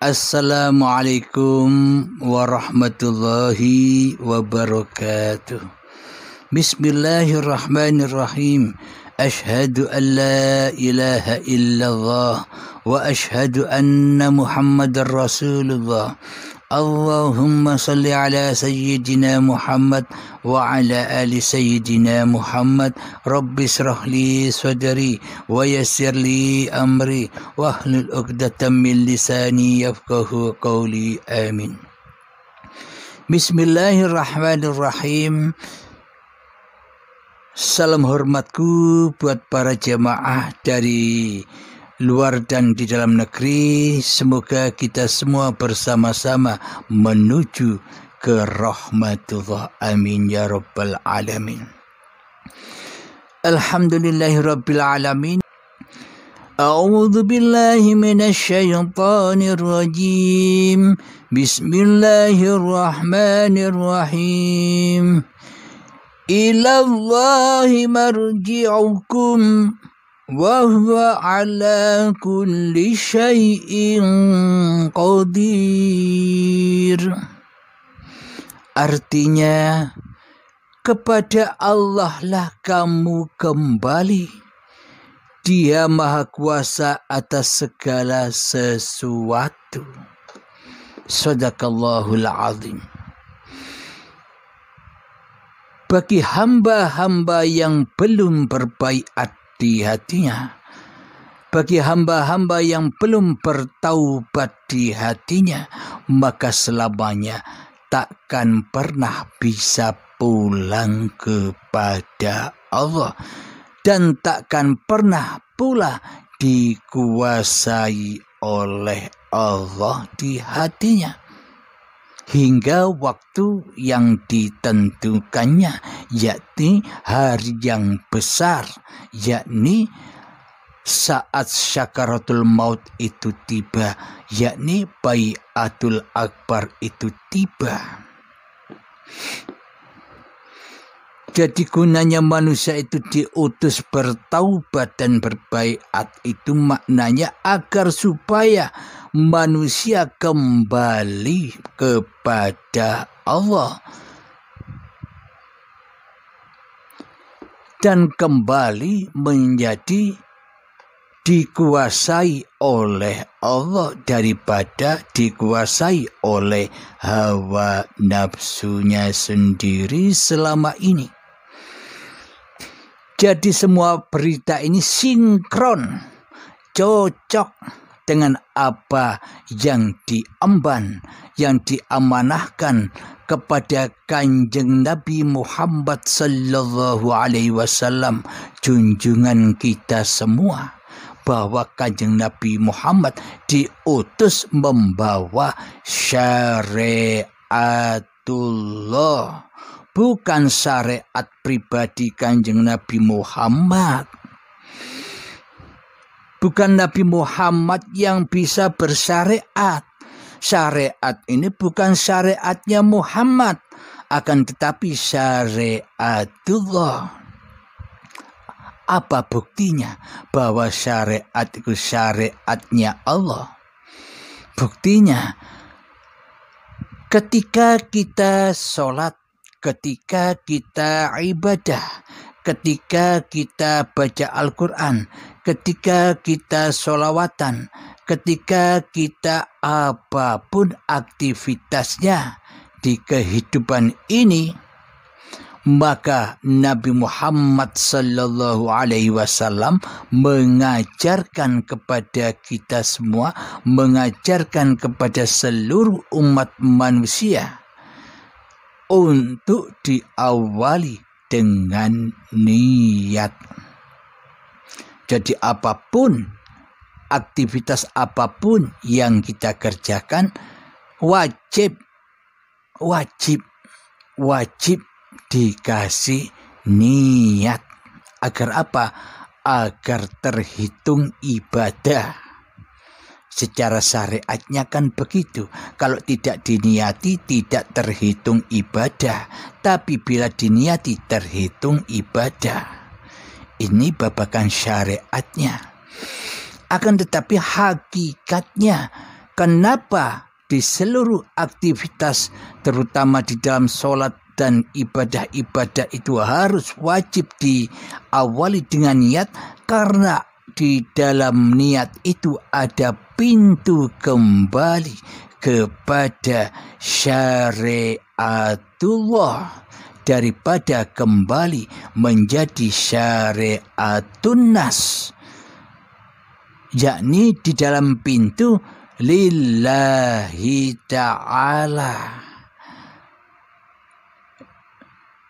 Assalamualaikum warahmatullahi wabarakatuh. Bismillahirrahmanirrahim. Ashhadu an la ilaha illallah wa ashhadu anna Muhammadar Rasulullah. Allahumma salli ala sayyidina Muhammad wa ala ali sayyidina Muhammad. Rabbi shrah li sadri wa yassir li amri wahlul 'uqdatam min lisani yafqahu qawli. Amin. Bismillahirrahmanirrahim. Salam hormatku buat para jemaah dari luar dan di dalam negeri. Semoga kita semua bersama-sama menuju ke rahmatullah. Amin ya rabbal alamin. Alhamdulillahi rabbil alamin. A'udzu billahi minasy syaithanir rajim. Bismillahirrahmanirrahim. Ilallahi marji'ukum wa huwa ala kulli syai'in qadir. Artinya, kepada Allah lah kamu kembali. Dia maha kuasa atas segala sesuatu. Shadaqallahul azim. Bagi hamba-hamba yang belum berbaiat di hatinya, bagi hamba-hamba yang belum bertaubat di hatinya, maka selamanya takkan pernah bisa pulang kepada Allah dan takkan pernah pula dikuasai oleh Allah di hatinya hingga waktu yang ditentukannya, yakni hari yang besar, yakni saat syakaratul maut itu tiba, yakni baiatul akbar itu tiba. Jadi gunanya manusia itu diutus bertaubat dan berbaiat itu maknanya agar supaya manusia kembali kepada Allah dan kembali menjadi dikuasai oleh Allah daripada dikuasai oleh hawa nafsunya sendiri selama ini. Jadi semua berita ini sinkron, cocok dengan apa yang diemban, yang diamanahkan kepada Kanjeng Nabi Muhammad sallallahu alaihi wasallam, junjungan kita semua, bahwa Kanjeng Nabi Muhammad diutus membawa syariatullah, bukan syariat pribadi Kanjeng Nabi Muhammad. Bukan Nabi Muhammad yang bisa bersyariat. Syariat ini bukan syariatnya Muhammad, akan tetapi syariatullah. Apa buktinya bahwa syariat itu syariatnya Allah? Buktinya ketika kita sholat, ketika kita ibadah, ketika kita baca Al-Quran, ketika kita sholawatan, ketika kita apapun aktivitasnya di kehidupan ini, maka Nabi Muhammad sallallahu alaihi wasallam mengajarkan kepada kita semua, mengajarkan kepada seluruh umat manusia untuk diawali dengan niat. Jadi apapun, aktivitas apapun yang kita kerjakan, wajib dikasih niat. Agar apa? Agar terhitung ibadah. Secara syariatnya kan begitu. Kalau tidak diniati tidak terhitung ibadah. Tapi bila diniati terhitung ibadah. Ini babakan syariatnya. Akan tetapi hakikatnya Kenapa di seluruh aktivitas, terutama di dalam sholat dan ibadah-ibadah itu harus wajib diawali dengan niat? Karena di dalam niat itu ada pintu kembali kepada syariatullah daripada kembali menjadi syariatun nas, yakni di dalam pintu lillahi ta'ala.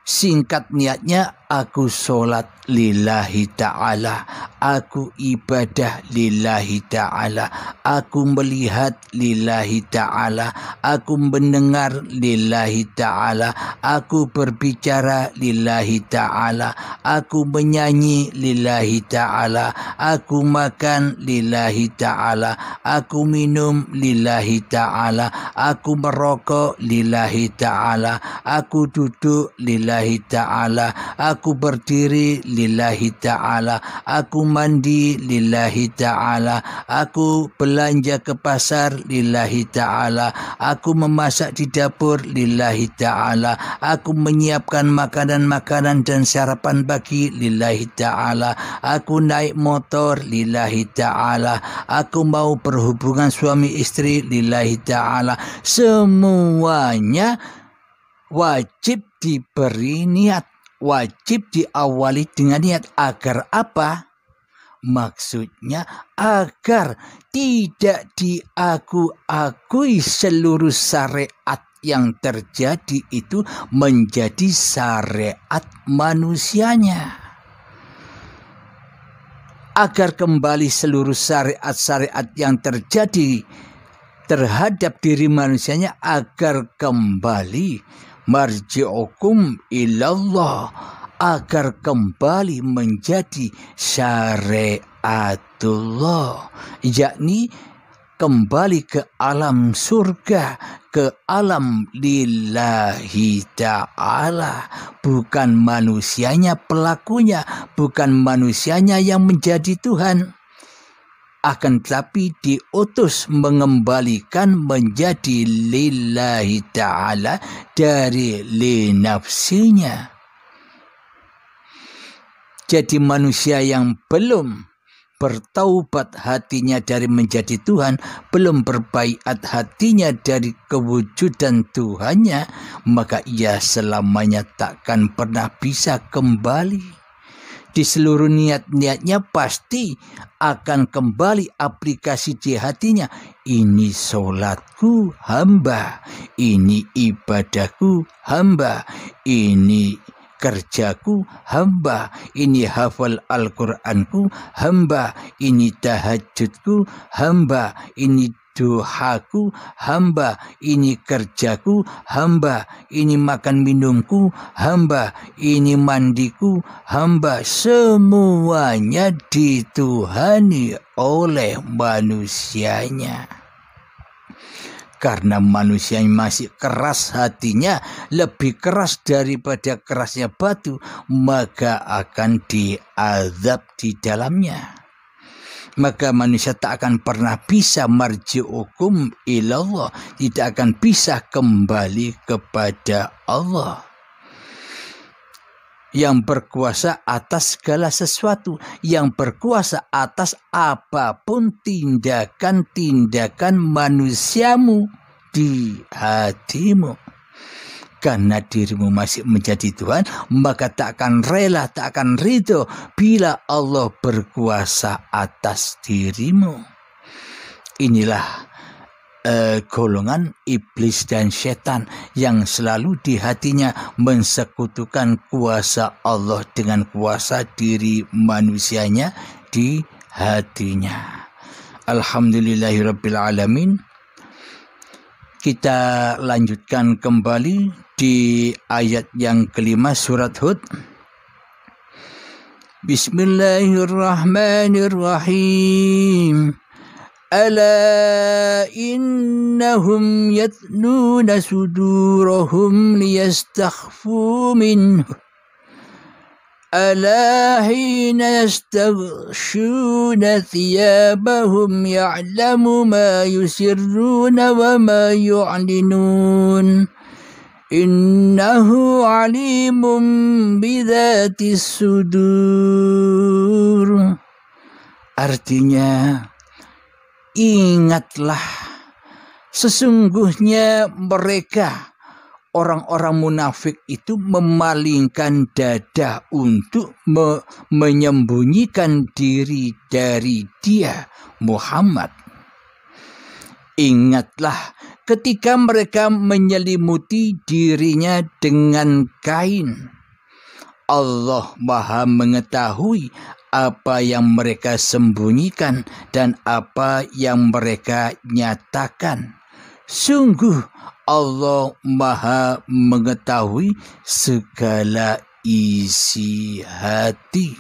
Singkat niatnya, aku sholat lillahi ta'ala, aku ibadah lillahi ta'ala, aku melihat lillahi ta'ala, aku mendengar lillahi ta'ala, aku berbicara lillahi ta'ala, aku menyanyi lillahi ta'ala, aku makan lillahi ta'ala, aku minum lillahi ta'ala, aku merokok lillahi ta'ala, aku duduk lillahi ta'ala, aku berdiri lillahi ta'ala, aku mandi lillahi ta'ala, aku belanja ke pasar lillahi ta'ala, aku memasak di dapur lillahi ta'ala, aku menyiapkan makanan-makanan dan sarapan pagi lillahi ta'ala, aku naik motor lillahi ta'ala, aku mau berhubungan suami istri lillahi ta'ala. Semuanya wajib diberi niat, wajib diawali dengan niat. Agar apa? Maksudnya agar tidak diakui seluruh syariat yang terjadi itu menjadi syariat manusianya. Agar kembali seluruh syariat-syariat yang terjadi terhadap diri manusianya, agar kembali marji'ukum ilallah, agar kembali menjadi syariatullah, yakni kembali ke alam surga, ke alam lillahi ta'ala. Bukan manusianya pelakunya, bukan manusianya yang menjadi Tuhan, akan tetapi diutus mengembalikan menjadi lillahi ta'ala dari li nafsinya. Jadi manusia yang belum bertaubat hatinya dari menjadi Tuhan, belum berbaiat hatinya dari kewujudan Tuhannya, maka ia selamanya takkan pernah bisa kembali. Di seluruh niat-niatnya pasti akan kembali aplikasi di hatinya. Ini sholatku hamba, ini ibadahku hamba, ini kerjaku hamba, ini hafal Al-Quranku hamba, ini tahajudku hamba, ini duhaku hamba, ini kerjaku hamba, ini makan minumku hamba, ini mandiku hamba. Semuanya dituhani oleh manusianya. Karena manusia yang masih keras hatinya, lebih keras daripada kerasnya batu, maka akan diazab di dalamnya. Maka manusia tak akan pernah bisa marji'ukum ilallah, tidak akan bisa kembali kepada Allah yang berkuasa atas segala sesuatu, yang berkuasa atas apapun tindakan-tindakan manusiamu di hatimu. Karena dirimu masih menjadi Tuhan, maka tak akan rela, tak akan ridho bila Allah berkuasa atas dirimu. Inilah golongan iblis dan setan yang selalu di hatinya mensekutukan kuasa Allah dengan kuasa diri manusianya di hatinya. Alhamdulillahirabbil alamin. Kita lanjutkan kembali di ayat yang kelima surat Hud. Bismillahirrahmanirrahim. Ala innahum yatnuna sudurahum liyastakhfu minhu ألا حين يستغشون ثيابهم يعلم ما يسرون وما يعلنون إنه عليم بذات الصدور. Artinya, ingatlah sesungguhnya mereka orang-orang munafik itu memalingkan dada untuk menyembunyikan diri dari dia, Muhammad. Ingatlah ketika mereka menyelimuti dirinya dengan kain. Allah Maha mengetahui apa yang mereka sembunyikan dan apa yang mereka nyatakan. Sungguh Allah Maha mengetahui segala isi hati.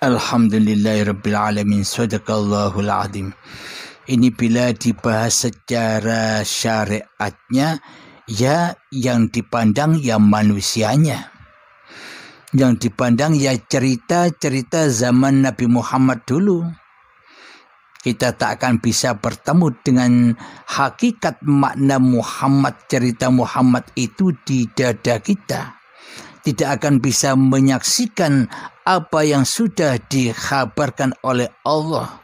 Alhamdulillahirabbil alamin. Shadaqallahul azim. Ini bila dibahas secara syariatnya, ya yang dipandang ya manusianya. Yang dipandang ya cerita-cerita zaman Nabi Muhammad dulu. Kita tak akan bisa bertemu dengan hakikat makna Muhammad, cerita Muhammad itu di dada kita. Tidak akan bisa menyaksikan apa yang sudah dikhabarkan oleh Allah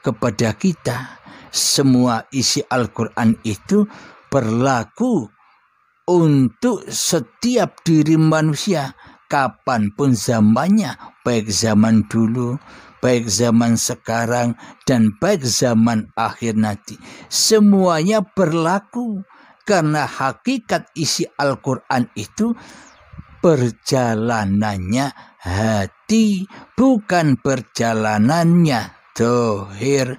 kepada kita. Semua isi Al-Quran itu berlaku untuk setiap diri manusia, kapanpun zamannya, baik zaman dulu, baik zaman sekarang, dan baik zaman akhir nanti. Semuanya berlaku karena hakikat isi Al-Quran itu perjalanannya hati, bukan perjalanannya zahir.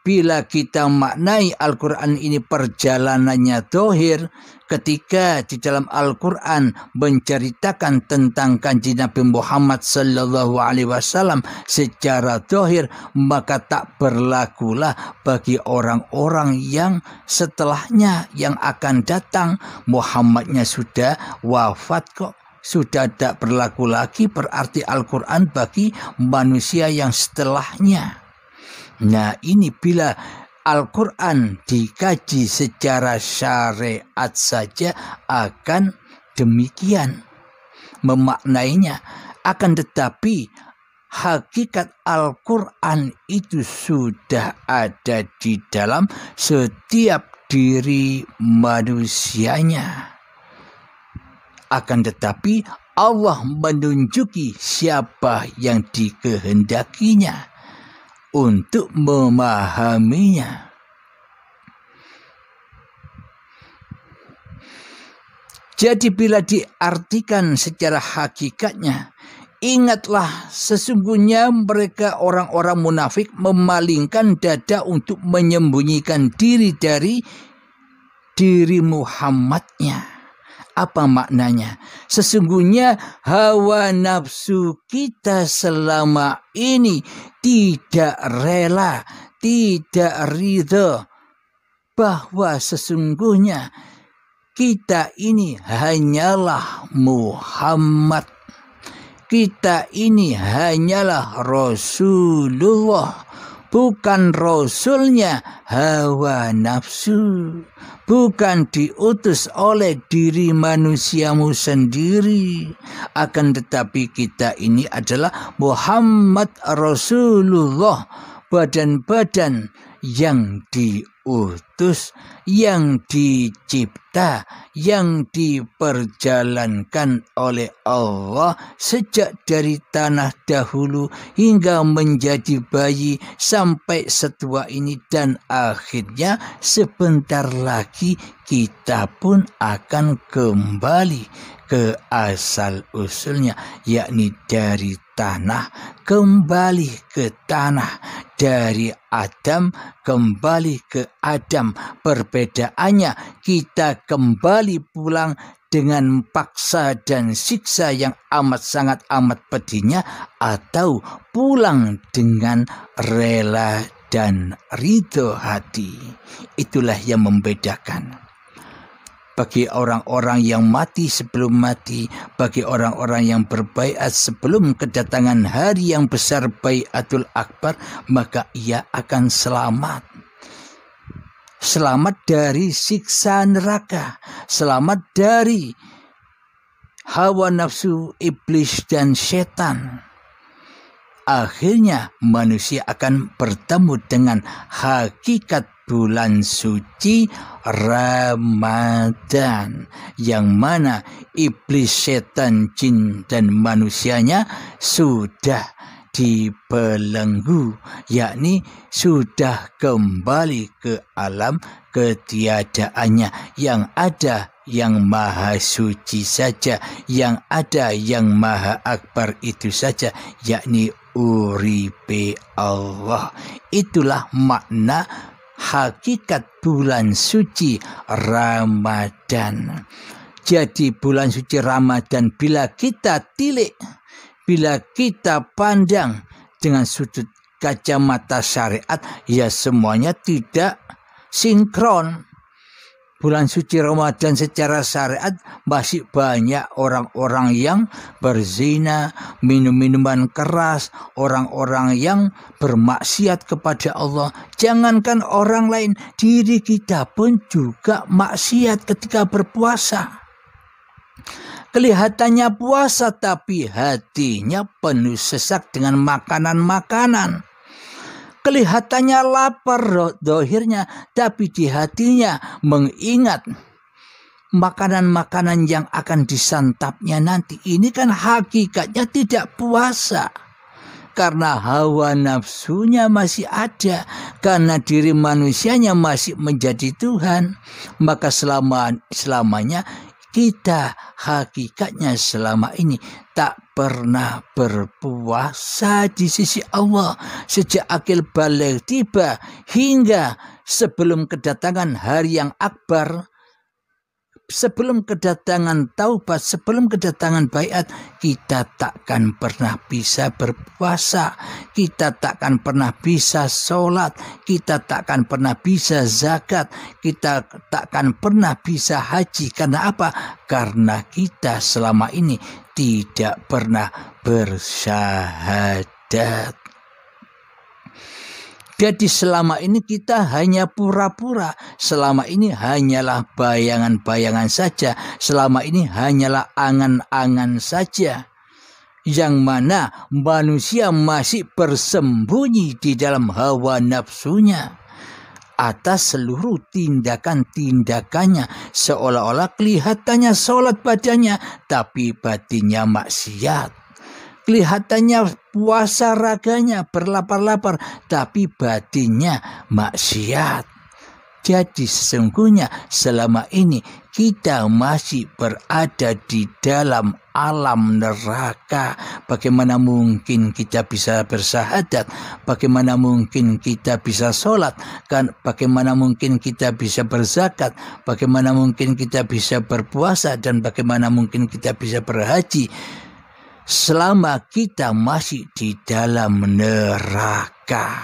Bila kita maknai Al-Quran ini perjalanannya zahir, ketika di dalam Al-Quran menceritakan tentang Kanjeng Nabi Muhammad sallallahu alaihi wasallam secara zahir, maka tak berlakulah bagi orang-orang yang setelahnya yang akan datang. Muhammadnya sudah wafat kok, sudah tak berlaku lagi berarti Al-Quran bagi manusia yang setelahnya. Nah, ini bila Al-Quran dikaji secara syariat saja akan demikian memaknainya. Akan tetapi hakikat Al-Quran itu sudah ada di dalam setiap diri manusianya. Akan tetapi Allah menunjuki siapa yang dikehendakinya untuk memahaminya. Jadi bila diartikan secara hakikatnya, ingatlah sesungguhnya mereka orang-orang munafik memalingkan dada untuk menyembunyikan diri dari diri Muhammadnya. Apa maknanya? Sesungguhnya hawa nafsu kita selama ini tidak rela, tidak ridho bahwa sesungguhnya kita ini hanyalah Muhammad. Kita ini hanyalah Rasulullah, bukan Rasulnya hawa nafsu. Bukan diutus oleh diri manusiamu sendiri. Akan tetapi kita ini adalah Muhammad Rasulullah, badan-badan yang diutus, yang dicipta, yang diperjalankan oleh Allah sejak dari tanah dahulu hingga menjadi bayi sampai setua ini, dan akhirnya sebentar lagi kita pun akan kembali ke asal usulnya, yakni dari tanah kembali ke tanah, dari Adam kembali ke Adam. Perbedaannya kita kembali pulang dengan paksa dan siksa yang sangat amat pedihnya, atau pulang dengan rela dan ridho hati. Itulah yang membedakan. bagi orang-orang yang mati sebelum mati, bagi orang-orang yang berbaiat sebelum kedatangan hari yang besar Baiatul Akbar, maka ia akan selamat. Selamat dari siksa neraka, selamat dari hawa nafsu iblis dan setan. Akhirnya manusia akan bertemu dengan hakikat bulan suci Ramadan, yang mana iblis, setan, jin, dan manusianya sudah dibelenggu, yakni sudah kembali ke alam ketiadaannya. Yang ada yang maha suci saja, yang ada yang maha akbar itu saja, yakni uripe Allah. Itulah makna hakikat bulan suci Ramadan. Jadi bulan suci Ramadan bila kita tilik, bila kita pandang dengan sudut kacamata syariat, ya semuanya tidak sinkron. Bulan suci Ramadan secara syariat masih banyak orang-orang yang berzina, minum minuman keras, orang-orang yang bermaksiat kepada Allah. Jangankan orang lain, diri kita pun juga maksiat ketika berpuasa. Kelihatannya puasa tapi hatinya penuh sesak dengan makanan-makanan. Kelihatannya lapar dohirnya, tapi di hatinya mengingat makanan-makanan yang akan disantapnya nanti. Ini kan hakikatnya tidak puasa. Karena hawa nafsunya masih ada, karena diri manusianya masih menjadi Tuhan. Maka selamanya kita hakikatnya selama ini tak pernah berpuasa di sisi Allah. Sejak akil baligh tiba hingga sebelum kedatangan hari yang akbar, sebelum kedatangan taubat, sebelum kedatangan baiat, kita takkan pernah bisa berpuasa, kita takkan pernah bisa sholat, kita takkan pernah bisa zakat, kita takkan pernah bisa haji. Karena apa? Karena kita selama ini tidak pernah bersyahadat. Jadi selama ini kita hanya pura-pura, selama ini hanyalah bayangan-bayangan saja, selama ini hanyalah angan-angan saja, yang mana manusia masih bersembunyi di dalam hawa nafsunya atas seluruh tindakan-tindakannya, seolah-olah kelihatannya sholat badannya, tapi batinnya maksiat. Kelihatannya puasa raganya, berlapar-lapar, tapi batinnya maksiat. Jadi sesungguhnya selama ini kita masih berada di dalam alam neraka. Bagaimana mungkin kita bisa bersyahadat? Bagaimana mungkin kita bisa sholat? Bagaimana mungkin kita bisa berzakat? Bagaimana mungkin kita bisa berpuasa? Dan bagaimana mungkin kita bisa berhaji selama kita masih di dalam neraka?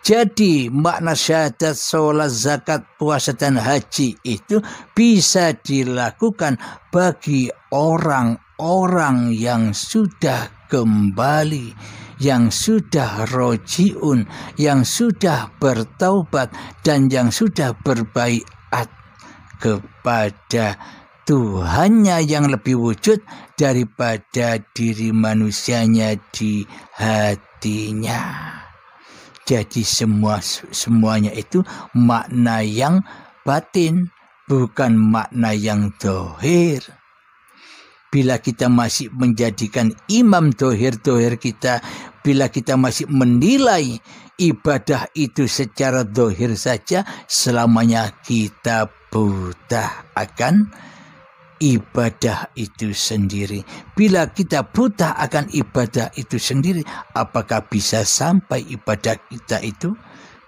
Jadi makna syahadat, sholat, zakat, puasa, dan haji itu bisa dilakukan bagi orang-orang yang sudah kembali, yang sudah rojiun, yang sudah bertaubat, dan yang sudah berbaiat kepada Tuhannya yang lebih wujud daripada diri manusianya di hatinya. Jadi semuanya itu makna yang batin, bukan makna yang dohir. Bila kita masih menjadikan imam dohir-dohir kita, bila kita masih menilai ibadah itu secara dohir saja, selamanya kita buta akan ibadah itu sendiri. Bila kita buta akan ibadah itu sendiri, apakah bisa sampai ibadah kita itu?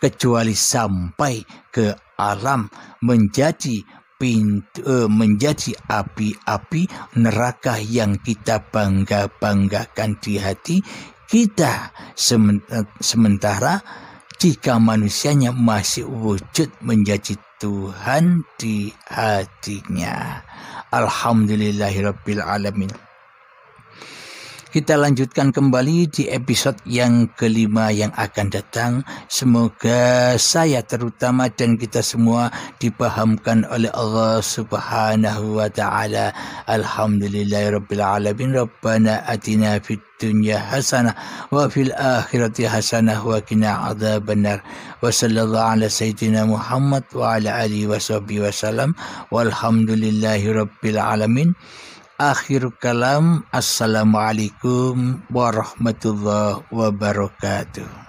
Kecuali sampai ke alam menjadi menjadi api-api neraka yang kita bangga-banggakan di hati kita. Sementara jika manusianya masih wujud menjadi Tuhan di hatinya. Alhamdulillahirabbil alamin. Kita lanjutkan kembali di episode yang kelima yang akan datang. Semoga saya terutama dan kita semua dipahamkan oleh Allah Subhanahu wa taala. Alhamdulillahirabbil alamin. Rabbana atina fid dunya hasanah wa fil akhirati hasanah wa qina adzabannar. Wa sallallahu ala sayyidina Muhammad wa ala alihi washabbihi wasallam. Walhamdulillahirabbil alamin. Akhir kalam, assalamualaikum warahmatullahi wabarakatuh.